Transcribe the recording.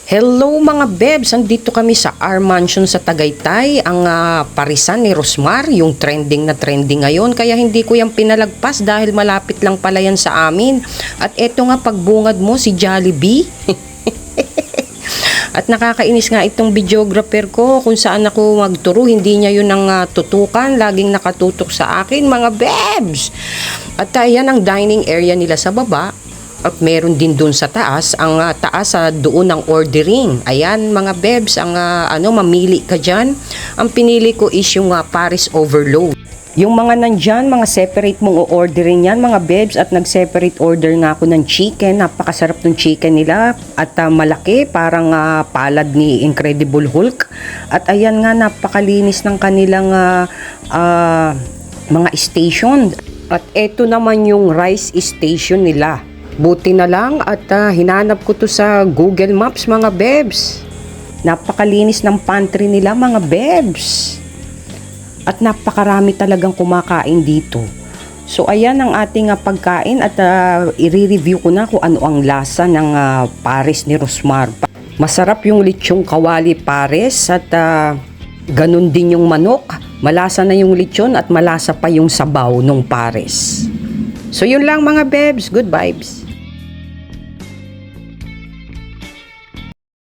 Hello mga bebs, andito kami sa R Mansion sa Tagaytay, ang parisan ni Rosmar, yung trending na trending ngayon. Kaya hindi ko yan pinalagpas dahil malapit lang pala yan sa amin. At eto nga pagbungad mo si Jollibee. At nakakainis nga itong videographer ko kung saan ako magturo, hindi niya yun ang tutukan, laging nakatutok sa akin mga bebs. At yan ang dining area nila sa baba. At meron din dun sa taas, ang taas doon ang ordering. Ayan mga bebs, ang mamili ka dyan. Ang pinili ko is yung Paris Overload. Yung mga nandyan, mga separate mong o-ordering yan mga bebs, at nag-separate order nga ako ng chicken. Napakasarap ng chicken nila at malaki, parang palad ni Incredible Hulk. At ayan nga, napakalinis ng kanilang mga station. At eto naman yung rice station nila. Buti na lang at hinanap ko to sa Google Maps mga bebs. Napakalinis ng pantry nila mga bebs. At napakarami talagang kumakain dito. So ayan ang ating pagkain at i-review ko na kung ano ang lasa ng Paris ni Rosmar. Masarap yung lechong kawali Paris at ganun din yung manok. Malasa na yung lechon at malasa pa yung sabaw ng Paris. So yun lang mga bebs, good vibes.